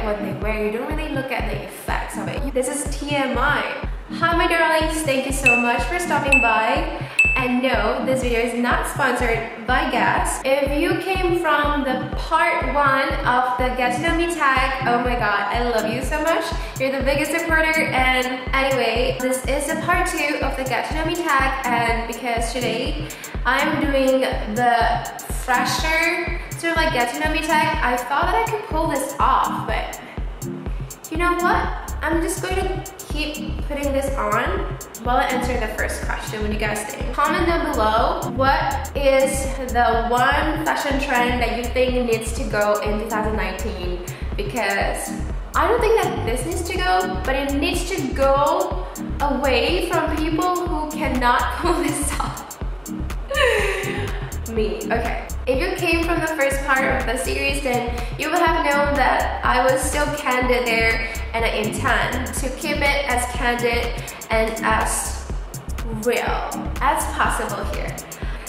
what they wear, you don't really look at the effects of it. This is TMI. Hi my darlings, thank you so much for stopping by. And no, this video is not sponsored by gas. If you came from the part 1 of the Get to Know Me tag, oh my god, I love you so much. You're the biggest supporter. And anyway, this is the part 2 of the Get to Know Me tag, and because today I'm doing the fresher sort of like Get to Know Me tag, I thought that I could pull this off, but you know what? I'm just going to keep putting this on while I answer the first question. What do you guys think? Comment down below, what is the one fashion trend that you think needs to go in 2019? Because I don't think that this needs to go, but it needs to go away from people who cannot pull this off. Me, okay. If you came from the first part of the series, then you would have known that I was still candid there, and I intend to keep it as candid and as real as possible here.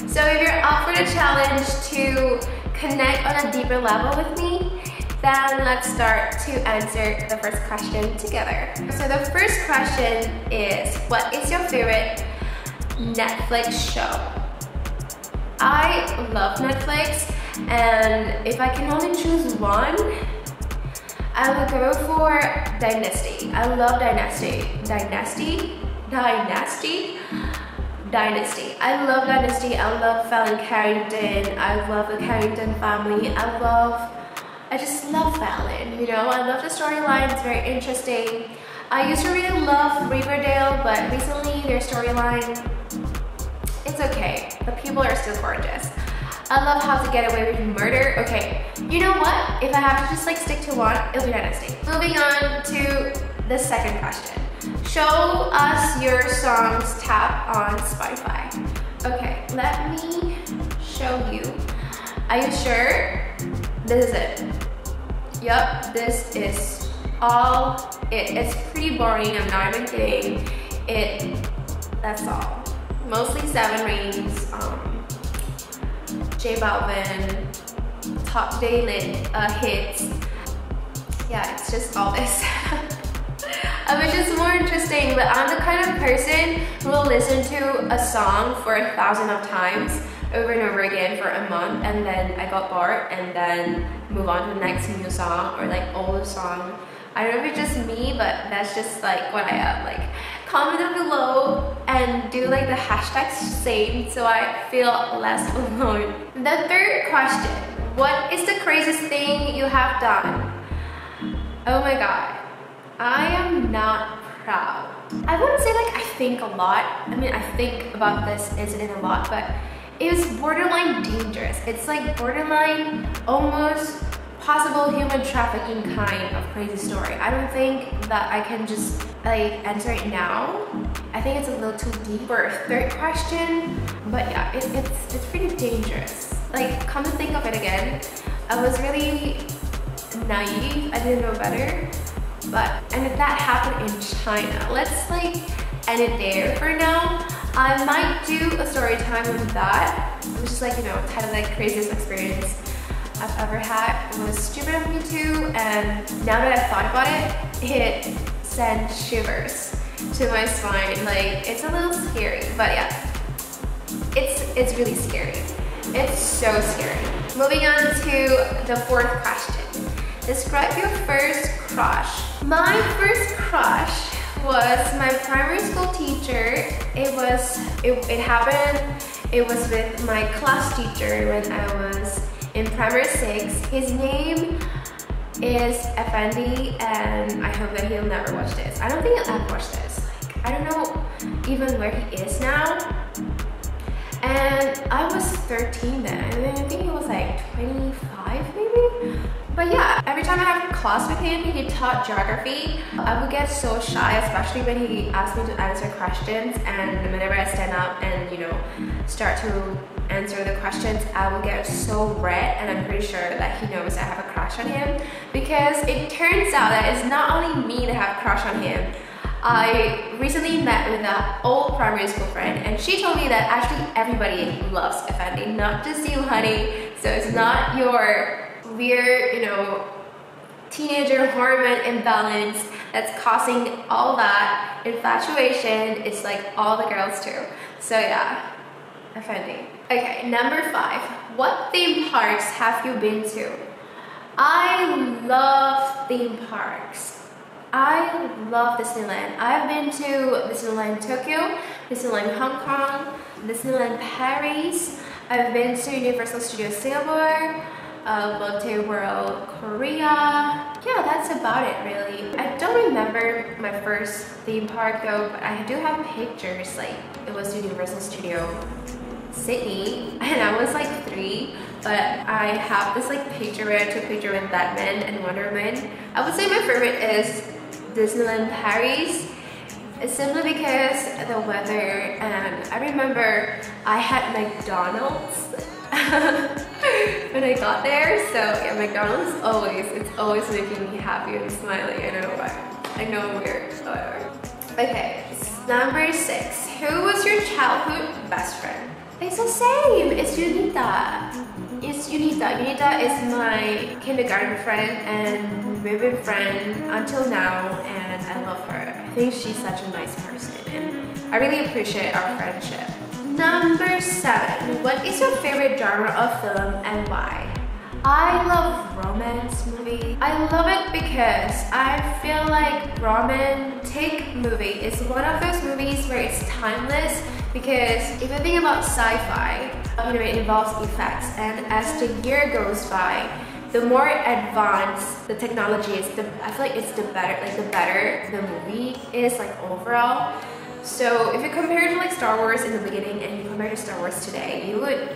So if you're up for the challenge to connect on a deeper level with me, then let's start to answer the first question together. So the first question is, what is your favorite Netflix show? I love Netflix, and if I can only choose one, I would go for Dynasty. I love Dynasty. Dynasty? I love Dynasty. I love Fallon Carrington. I love the Carrington family. I just love Fallon, you know? I love the storyline, it's very interesting. I used to really love Riverdale, but recently their storyline, it's okay. The people are still gorgeous. I love How to Get Away with Murder. Okay, you know what? If I have to just like stick to one, it'll be Dynasty. Moving on to the second question. Show us your songs tab on Spotify. Okay, let me show you. Are you sure? This is it. Yup, this is all it. It's pretty boring, I'm not even kidding. That's all. Mostly 7 Rings, J Balvin, Top Daily hits. Yeah, it's just all this. I wish it's more interesting, but I'm the kind of person who will listen to a song for 1,000 of times over and over again for a month, and then I got bored and then move on to the next new song or like old song. I don't know if it's just me, but that's just like what I am. Like, comment down below and do like the hashtag same so I feel less alone. The third question, what is the craziest thing you have done? Oh my god, I am not proud. I wouldn't say like I think a lot. I mean, I think about this incident a lot, but it was borderline dangerous. It's like borderline almost possible human trafficking kind of crazy story. I don't think that I can just like answer it now. I think it's a little too deep for a third question, but yeah, it's pretty dangerous. Like, come to think of it again, I was really naive, I didn't know better, and that happened in China. Let's like end it there for now. I might do a story time with that, which is like, you know, kind of like craziest experience I've ever had. It was stupid of me too, and now that I've thought about it, it sent shivers to my spine. Like, it's a little scary, but yeah, it's really scary. It's so scary. Moving on to the fourth question. Describe your first crush. My first crush was my primary school teacher. It happened, it was with my class teacher when I was in primary 6. His name is Effendi, and I hope that he'll never watch this. I don't think he'll ever watch this. Like, I don't know even where he is now. And I was 13 then, and I think he was like 25 maybe. But yeah, every time I have a class with him, he taught geography. I would get so shy, especially when he asked me to answer questions, and whenever I stand up and, you know, start to answer the questions, I will get so red, and I'm pretty sure that he knows I have a crush on him, because it turns out that it's not only me that have a crush on him. I recently met with an old primary school friend, and she told me that actually everybody loves Effendi, not just you, honey. So it's not your weird, you know, teenager hormone imbalance that's causing all that infatuation. It's like all the girls too. So yeah, offending. Okay, number 5. What theme parks have you been to? I love theme parks. I love Disneyland. I've been to Disneyland Tokyo, Disneyland Hong Kong, Disneyland Paris. I've been to Universal Studios Singapore, Lotte World Korea. Yeah, that's about it really. I don't remember my first theme park though, but I do have pictures. Like it was Universal Studio Sydney and I was like 3, but I have this like picture where I took a picture with Batman and Wonder Woman. I would say my favorite is Disneyland Paris. It's simply because the weather, and I remember I had McDonald's when I got there. So yeah, McDonald's it's always making me happy and smiling. I don't know why. I know I'm weird, however. Okay, number 6. Who was your childhood best friend? It's the same. It's Unita. It's Unita. Unita is my kindergarten friend and we've been friends until now, and I love her. I think she's such a nice person and I really appreciate our friendship. Number 7. What is your favorite genre of film and why? I love romance movie. I love it because I feel like romantic movie is one of those movies where it's timeless, because if you think about sci-fi, it involves effects, and as the year goes by, the more advanced the technology is, I feel like it's the better the movie is like overall. So if you compare to like Star Wars in the beginning and you compare to Star Wars today, you would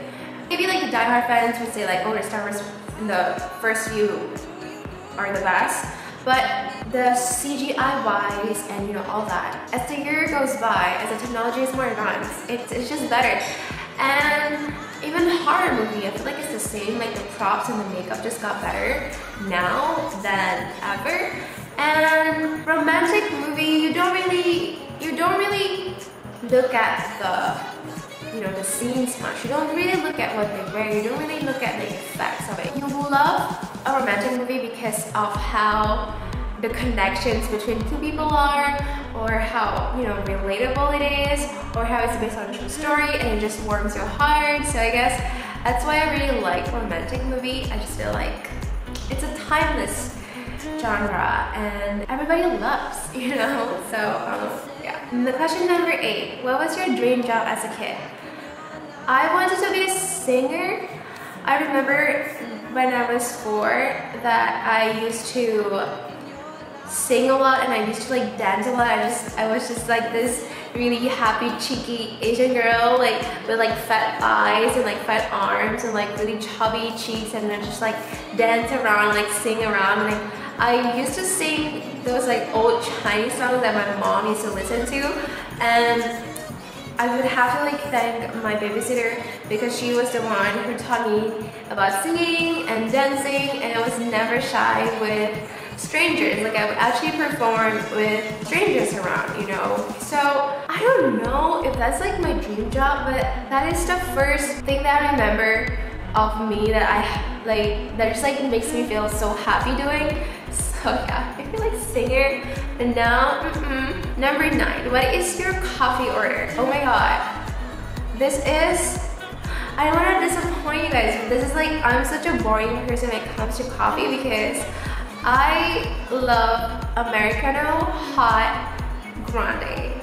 maybe like the diehard fans would say like, oh, the Star Wars in the first few are the best, but the CGI wise and all that, as the year goes by, as the technology is more advanced, it's just better. And even horror movie, I feel like it's the same, like the props and the makeup just got better now than ever. And romantic movie, you don't really look at the scenes much. You don't really look at what they wear. You don't really look at the effects of it. You love a romantic movie because of how the connections between two people are, or how relatable it is, or how it's based on a true story and it just warms your heart. So I guess that's why I really like romantic movie. I just feel like it's a timeless genre and everybody loves, so yeah. And the question number 8, what was your dream job as a kid? I wanted to be a singer. I remember when I was 4 that I used to sing a lot and I used to like dance a lot. I was just like this really happy, cheeky Asian girl, like with like fat thighs and like fat arms and like really chubby cheeks, and then just like dance around, like sing around. And I used to sing those like old Chinese songs that my mom used to listen to, and I would have to like thank my babysitter because she was the one who taught me about singing and dancing, and I was never shy with strangers. Like I would actually perform with strangers around, So I don't know if that's like my dream job, but that is the first thing that I remember of me that that just like makes me feel so happy doing. So yeah, I feel like singer. And now, number 9, what is your coffee order? Oh my god, I don't want to disappoint you guys, but this is like, I'm such a boring person when it comes to coffee because I love Americano, hot, grande,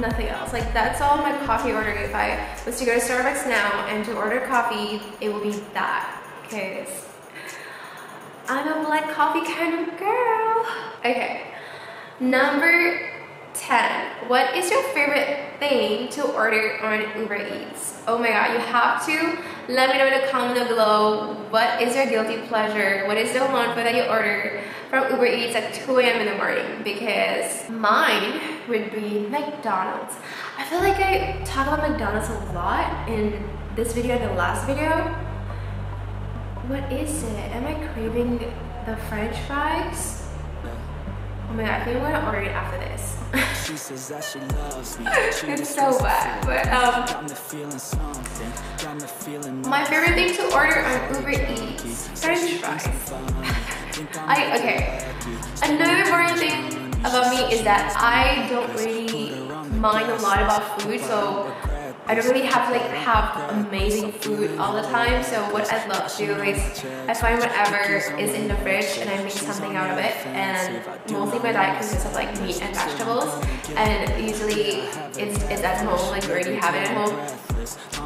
nothing else. Like that's all my coffee order. If I was to go to Starbucks now and to order coffee, it will be that, because I'm a black coffee kind of girl. Okay, number 10. What is your favorite thing to order on UberEats? Oh my god, you have to let me know in the comment below. What is your guilty pleasure? What is the one food that you order from UberEats at 2 a.m. in the morning? Because mine would be McDonald's. I feel like I talk about McDonald's a lot in this video and the last video. What is it? Am I craving the French fries? Oh my god, I think I'm gonna order it after this. She says that she loves me. It's so bad, but my favorite thing to order on Uber Eats, French fries. Okay. Another important thing about me is that I don't really mind a lot about food, so I don't really have to like have amazing food all the time. So what I love to do is I find whatever is in the fridge and I make something out of it. And mostly my diet consists of like meat and vegetables, and usually it's at home, like you already have it at home.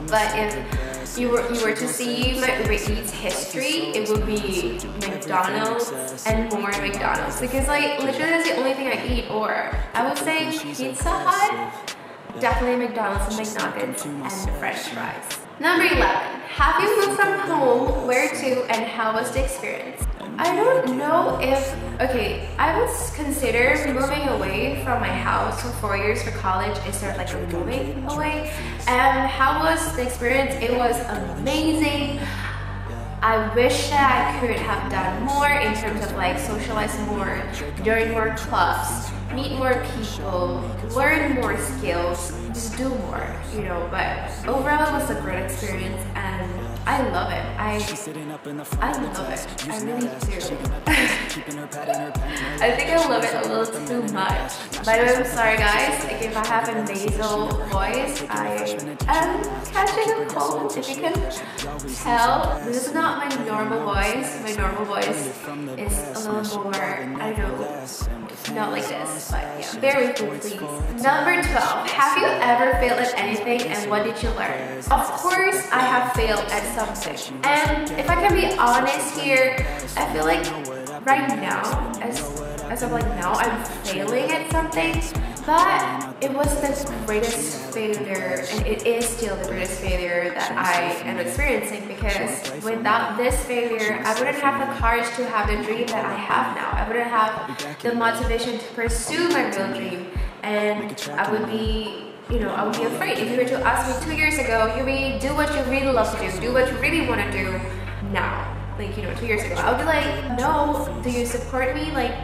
But if you were to see my UberEats history, it would be McDonald's and more McDonald's, because like literally that's the only thing I eat. Or I would say Pizza Hut, definitely McDonald's and McNuggets and French fries. Number 11, have you moved from home? Where to, and how was the experience? I don't know if, okay, I would consider moving away from my house for 4 years for college instead of like moving away. And how was the experience? It was amazing. I wish that I could have done more in terms of like socialize more, join more clubs, meet more people, learn more skills, just do more, you know. But overall it was a great experience and I love it. I love it. I really do. I think I love it a little too much. By the way, I'm sorry guys, like if I have a nasal voice, I am catching a cold. If you can tell, this is not my normal voice. My normal voice is a little more, I don't know, not like this, but yeah, bear with me please. Number 12, have you ever failed at anything and what did you learn? Of course I have failed at something. And if I can be honest here, I feel like right now, as of like now, I'm failing at something, but it was the greatest failure, and it is still the greatest failure that I am experiencing, because without this failure, I wouldn't have the courage to have the dream that I have now. I wouldn't have the motivation to pursue my real dream, and I would be, you know, I would be afraid. If you were to ask me 2 years ago, Yuri, do what you really love to do what you really want to do now. Like, you know, 2 years ago, I would be like, no, do you support me? Like,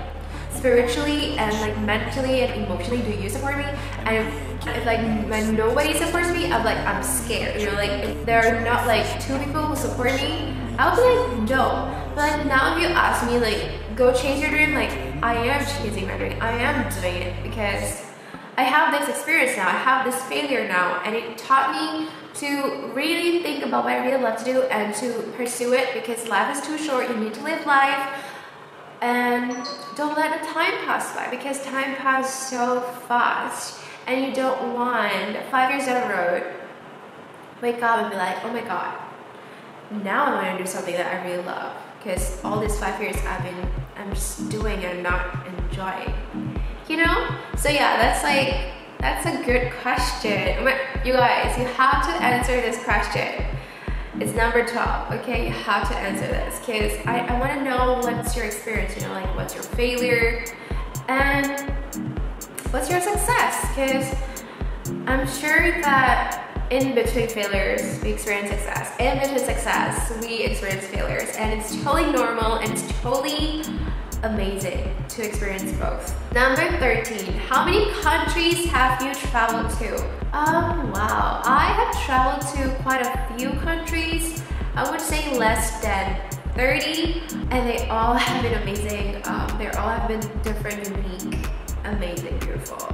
spiritually and like mentally and emotionally, do you support me? And if like when nobody supports me, I'm like, I'm scared. You know, like if there are not like 2 people who support me, I would be like, no. But like now if you ask me like, go chase your dream, like I am chasing my dream. I am doing it because I have this experience now, I have this failure now, and it taught me to really think about what I really love to do and to pursue it, because life is too short. You need to live life and don't let the time pass by, because time passes so fast and you don't want 5 years down the road wake up and be like, oh my god, now I want to do something that I really love, because all these 5 years I'm just doing and not enjoying, you know? So yeah, that's a good question. You guys, you have to answer this question. It's number 12, okay? You have to answer this, because I want to know what's your experience, you know, like what's your failure and what's your success, because I'm sure that in between failures, we experience success. In between success, we experience failures, and it's totally normal and it's totally amazing to experience both. Number 13, how many countries have you traveled to? Wow, I have traveled to quite a few countries. I would say less than 30, and they all have been amazing. They all have been different, unique, amazing, beautiful.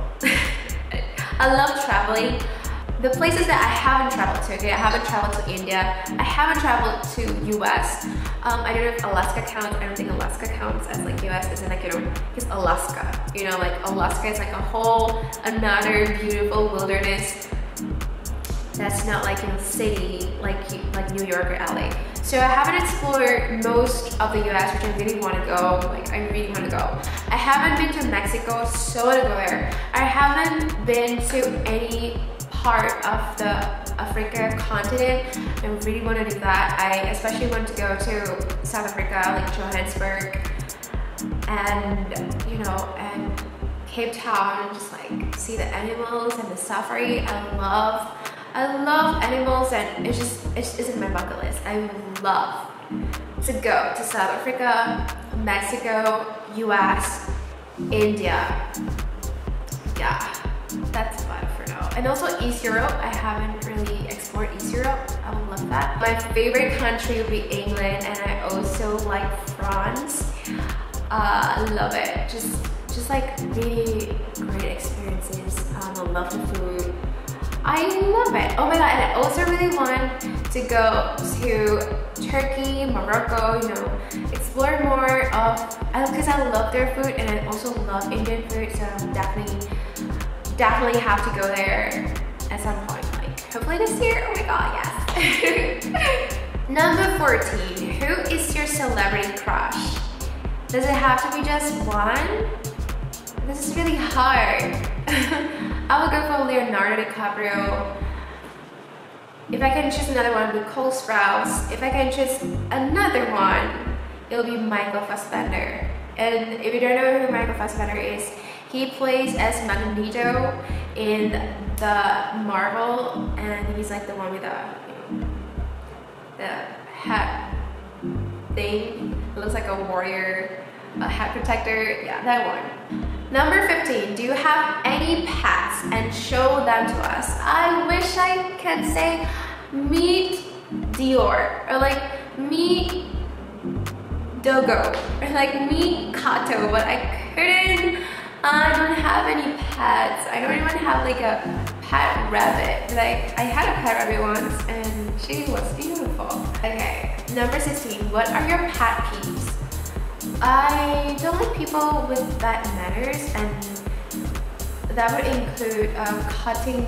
I love traveling. The places that I haven't traveled to, okay, I haven't traveled to India, I haven't traveled to US. I don't know if Alaska counts. I don't think Alaska counts as like US, as in like, you know, it's Alaska. You know, like Alaska is like a whole another beautiful wilderness that's not like in a city like New York or LA. So I haven't explored most of the US, which I really want to go. Like I really want to go. I haven't been to Mexico, so I want to go there. I haven't been to any part of the Africa continent. I really want to do that. I especially want to go to South Africa, like Johannesburg, and you know, and Cape Town, and just like see the animals and the safari. I love animals, and it's in my bucket list. I would love to go to South Africa, Mexico, US, India. Yeah, that's about it for now. And also East Europe. I haven't really explored East Europe. I would love that. My favorite country would be England, and I also like France. I love it. Just like really great experiences. I love the food. I love it. Oh my god, and I also really want to go to Turkey, Morocco, you know, explore more of, because I love their food and I also love Indian food, so I'm definitely have to go there at some point. Like, hopefully this year. Oh my god, yes. Number 14, who is your celebrity crush? Does it have to be just one? This is really hard. I would go for Leonardo DiCaprio. If I can choose another one, it would be Cole Sprouse. If I can choose another one, it'll be Michael Fassbender. And if you don't know who Michael Fassbender is, he plays as Magneto in the Marvel, and he's like the one with the, you know, the hat thing. It looks like a warrior, a hat protector. Yeah, that one. Number 15, do you have any pets and show them to us? I wish I could say meet Dior, or like meet Dogo, or like meet Kato, but I couldn't. I don't have any pets. I don't even have like a pet rabbit. Like I had a pet rabbit once and she was beautiful. Okay, number 16, what are your pet peeves? I don't like people with bad manners, and that would include cutting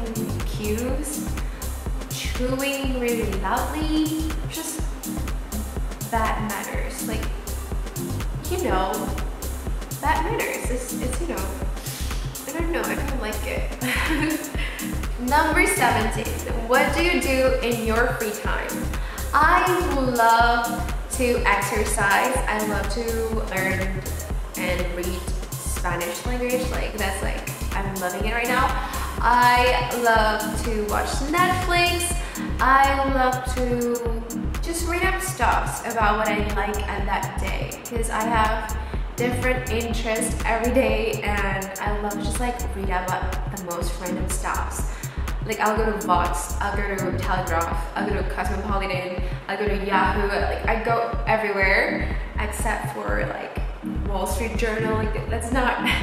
cues, chewing really loudly, just bad manners. Like, you know, bad manners. It's you know, I don't know, I don't like it. Number 17, what do you do in your free time? I love to exercise. I love to learn and read Spanish language. Like that's like, I'm loving it right now. I love to watch Netflix. I love to just read up stuff about what I like at that day, because I have different interests every day and I love to just like read about the most random stuffs. Like I'll go to Vox, I'll go to Telegraph, I'll go to Cosmopolitan, I'll go to Yahoo. Like I go everywhere except for like Wall Street Journal. Like that's not my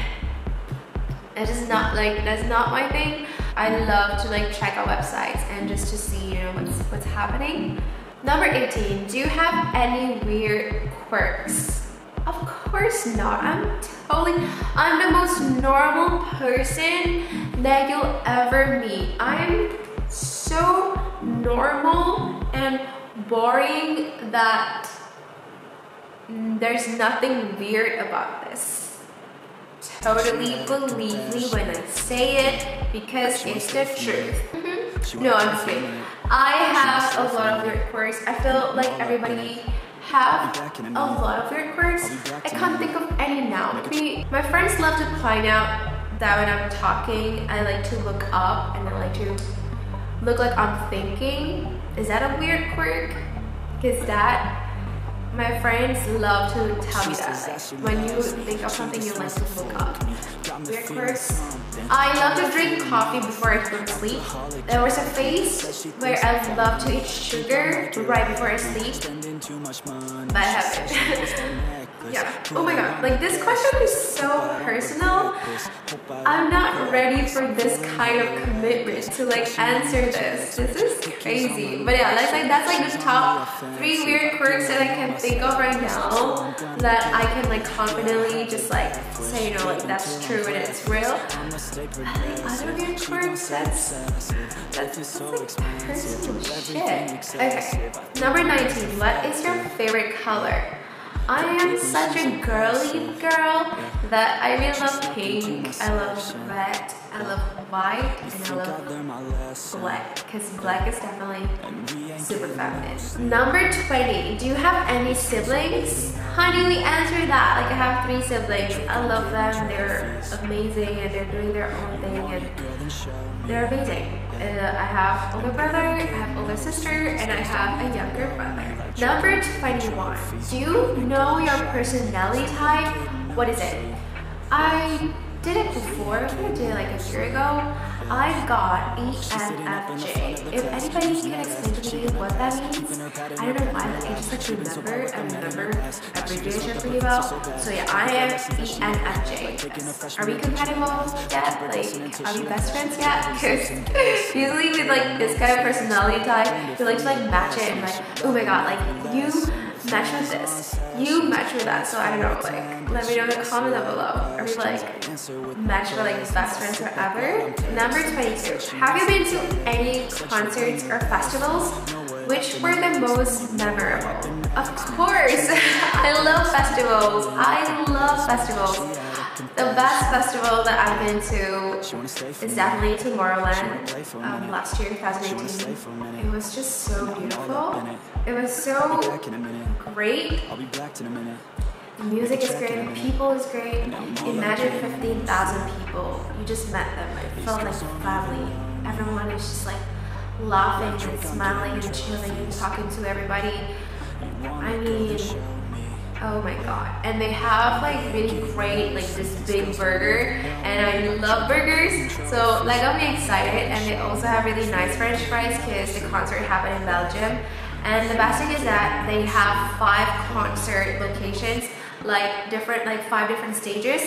thing. I love to like check out websites and just to see, you know, what's happening. Number 18, do you have any weird quirks? Of course not. I'm the most normal person that you'll ever meet. I'm so normal and boring that there's nothing weird about this. Totally believe me when I say it, because it's the truth. No, I'm just kidding. I have a lot of weird quirks. I feel like everybody have a lot of weird quirks. I can't think of any now. My friends love to point out that when I'm talking, I like to look up and I like to look like I'm thinking. Is that a weird quirk? Because that, my friends love to tell me that. Like, when you think of something, you like to look up. Weird quirks. I love to drink coffee before I go to sleep. There was a phase where I love to eat sugar right before I sleep, but I haven't. Yeah. Oh my god, like this question is so personal. I'm not ready for this kind of commitment to like answer this. This is crazy. But yeah, that's like the top 3 weird quirks that I can think of right now that I can like confidently just like say, you know, like that's true and it's real. Other weird quirks, that's like personal shit. Okay, number 19, what is your favorite color? I am such a girly girl that I really love pink, I love red, I love white, and I love black, because black is definitely super feminine. Number 20, do you have any siblings? Honey, we answered that. Like I have 3 siblings. I love them, they're amazing and they're doing their own thing and they're amazing. I have older brother, I have older sister, and I have a younger brother. Number 21, do you know your personality type? What is it? I did it before, I think I did it like a year ago. I got ENFJ. If anybody can explain to me what that means, I don't know why, but I just like remember abbreviation pretty well. So yeah, I am ENFJ. Are we compatible yet? Like, are we best friends yet? Because usually with like this kind of personality type, we like to like match it and like, oh my god, like you match with this, you match with that. So I don't know, like let me know in the comment down below. Are we like match for like best friends forever? Number 22. Have you been to any concerts or festivals? Which were the most memorable? Of course, I love festivals. I love festivals. The best festival that I've been to is definitely Tomorrowland last year, 2018. It was just so beautiful. It was so great. The music is great, the people is great. Imagine 15,000 people. You just met them. It felt like family. Everyone is just like laughing and smiling and chilling and talking to everybody. I mean, oh my god. And they have like really great like this big burger, and I love burgers, so that got me excited. And they also have really nice french fries because the concert happened in Belgium. And the best thing is that they have 5 concert locations, like 5 different stages,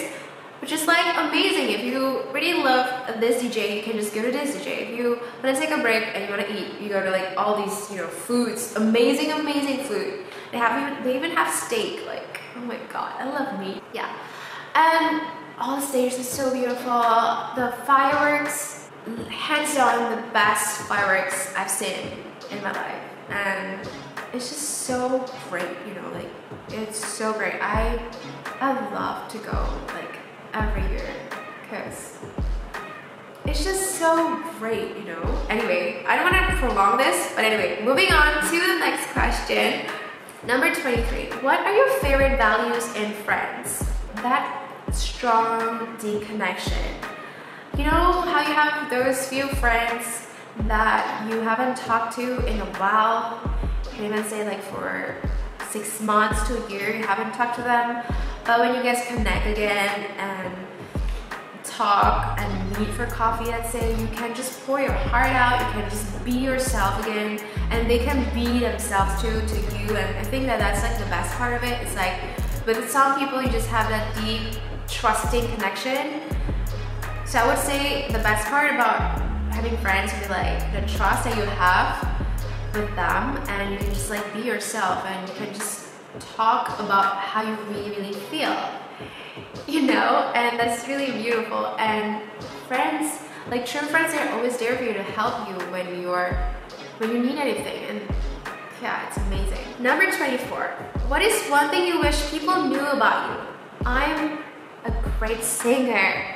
which is like amazing. If you really love this DJ, you can just go to this DJ. If you want to take a break and you want to eat, you go to like all these, you know, foods, amazing food. They even have steak. Like, oh my god, I love meat. Yeah, and all the stages are so beautiful. The fireworks, hands down the best fireworks I've seen in my life, and it's just so great. You know, like it's so great. I love to go like every year because it's just so great, you know. Anyway, I don't want to prolong this, but anyway, moving on to the next question. Number 23. What are your favorite values in friends? That strong, deep connection. You know how you have those few friends that you haven't talked to in a while? You can even say like for 6 months to a year you haven't talked to them, but when you guys connect again and talk and meet for coffee, let's say, you can just pour your heart out, you can just be yourself again, and they can be themselves too to you. And I think that that's like the best part of it. It's like with some people you just have that deep trusting connection. So I would say the best part about having friends would be like the trust that you have with them, and you can just like be yourself and you can just talk about how you really feel, you know. And that's really beautiful. And friends, like true friends, are always there for you to help you when you need anything. And yeah, it's amazing. Number 24. What is one thing you wish people knew about you? I'm a great singer.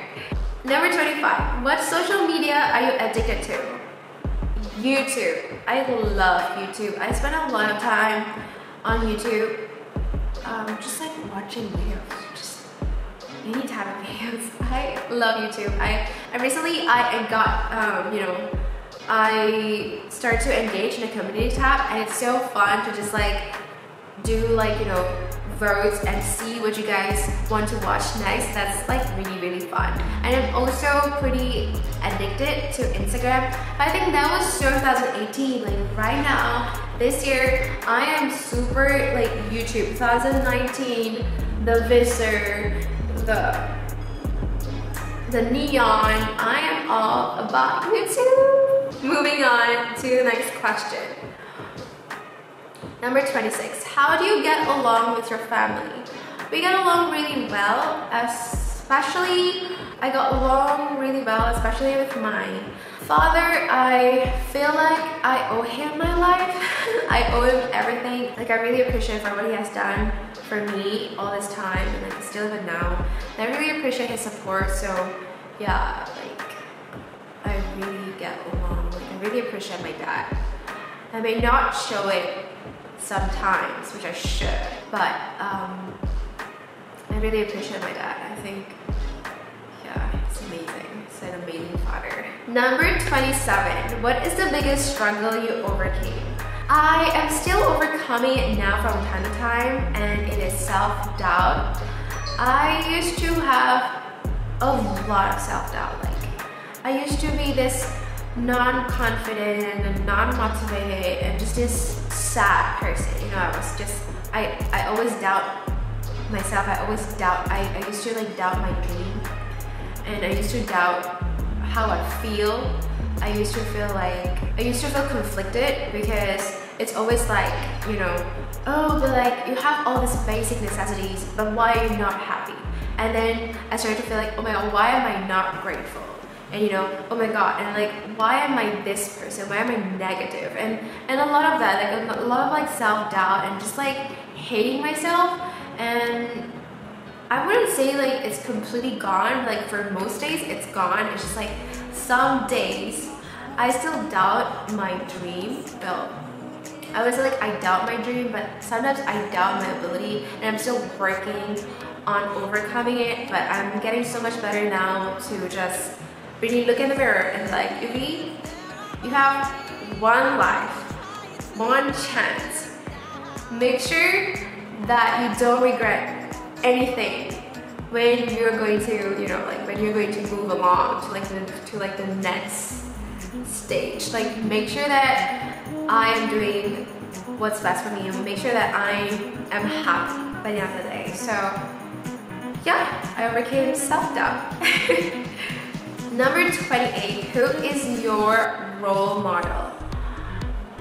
Number 25. What social media are you addicted to? YouTube. I love YouTube. I spend a lot of time on YouTube, just like watching videos, just any type of videos. I love YouTube. I got, you know, I started to engage in a community tab, and it's so fun to just like do like, you know, votes and see what you guys want to watch next. That's like really fun. And I'm also pretty addicted to Instagram. I think that was 2018. Like right now, this year, I am super like YouTube. 2019, the Visor, the Neon. I am all about YouTube. Moving on to the next question. Number 26. How do you get along with your family? We get along really well, especially I got along really well, especially with my father. I feel like I owe him my life. I owe him everything. Like I really appreciate for what he has done for me all this time, and like still even now. And I really appreciate his support. So yeah, like I really get along. Like I really appreciate my dad. I may not show it sometimes, which I should, but I really appreciate my dad. I think, yeah, it's amazing. It's an amazing father. Number 27. What is the biggest struggle you overcame? I am still overcoming it now from time to time, and it is self-doubt. I used to have a lot of self-doubt. Like, I used to be this non-confident and non-motivated and just this sad person. You know, I always doubt myself. I used to like doubt my dream, and I used to doubt how I feel. I used to feel conflicted because it's always like, you know, oh, but like you have all these basic necessities, but why are you not happy? And then I started to feel like, oh my god, why am I not grateful? And you know, oh my god, and like, why am I this person? Why am I negative? And a lot of that, like a lot of like self-doubt and just like hating myself. And I wouldn't say like it's completely gone. Like for most days it's gone. It's just like some days I still doubt my dream. Well, I was like, I doubt my dream, but sometimes I doubt my ability, and I'm still working on overcoming it. But I'm getting so much better now to just really look in the mirror and like, Yubi, you have one life, one chance. Make sure that you don't regret anything when you're going to, you know, like when you're going to move along to the next stage. Like, make sure that I am doing what's best for me, and make sure that I am happy by the end of the day. So yeah, I overcame self-doubt. Number 28, who is your role model?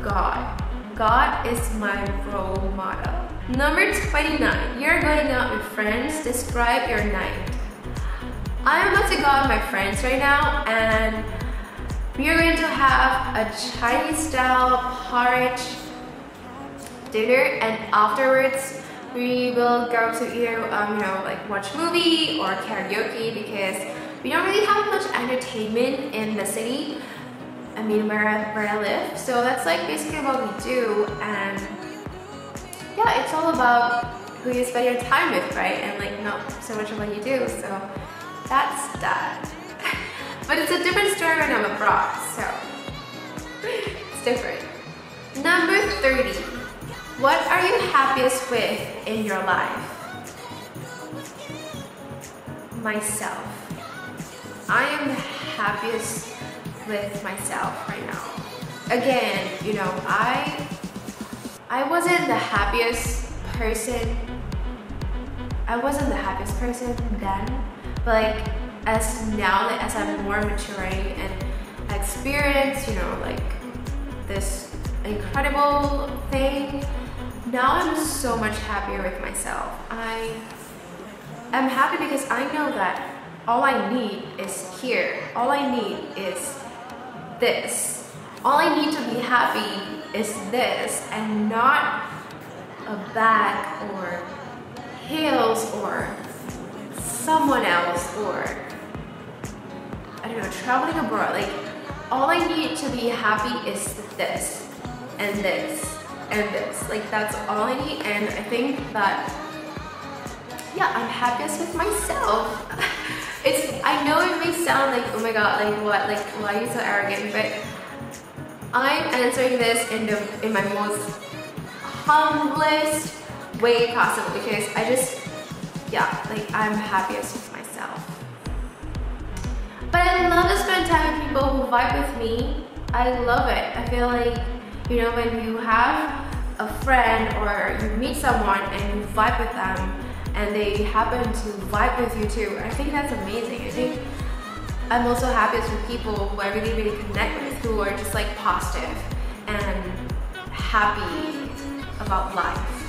God. God is my role model. Number 29, you're going out with friends. Describe your night. I'm about to go out with my friends right now, and we are going to have a Chinese style porridge dinner, and afterwards we will go to either you know, like watch movie or karaoke, because we don't really have much entertainment in the city. I mean, where I live. So that's like basically what we do. And yeah, it's all about who you spend your time with, right? And like not so much of what you do. So that's that. But it's a different story when I'm abroad, so it's different. Number 30. What are you happiest with in your life? Myself. I am happiest with myself right now. Again, you know, I wasn't the happiest person. I wasn't the happiest person then, but like as I'm more maturing and experience, you know, like this incredible thing, now I'm so much happier with myself. I'm happy because I know that all I need is here. All I need is this. All I need to be happy is this, and not a bag or heels or someone else, or I don't know, traveling abroad. Like, all I need to be happy is this and this and this. Like, that's all I need. And I think that, yeah, I'm happiest with myself. I know it may sound like, oh my god, like what, like why are you so arrogant, but I'm answering this in my most humblest way possible, because I just, yeah, like I'm happiest with myself. But I love to spend time with people who vibe with me. I love it. I feel like, you know, when you have a friend or you meet someone and you vibe with them, and they happen to vibe with you too, I think that's amazing. I think I'm also happiest with people who I really, really connect with, who are just like positive and happy about life.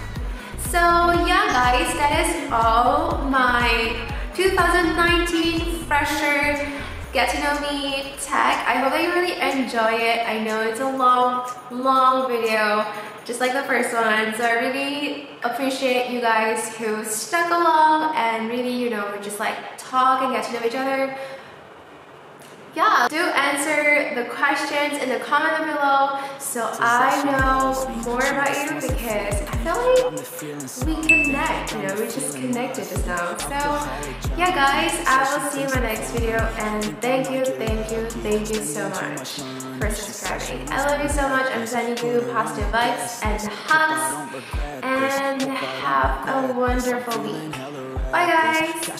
So yeah guys, that is all my 2019 fresher get to know me tag. I hope that you really enjoy it. I know it's a long video, just like the first one, so I really appreciate you guys who stuck along and really, you know, just like talk and get to know each other. Yeah, do answer the questions in the comment below so I know more about you, because I feel like we connect, you know, we just connected just now. So yeah guys, I will see you in my next video, and thank you so much for subscribing. I love you so much. I'm sending you positive vibes and hugs, and have a wonderful week. Bye guys!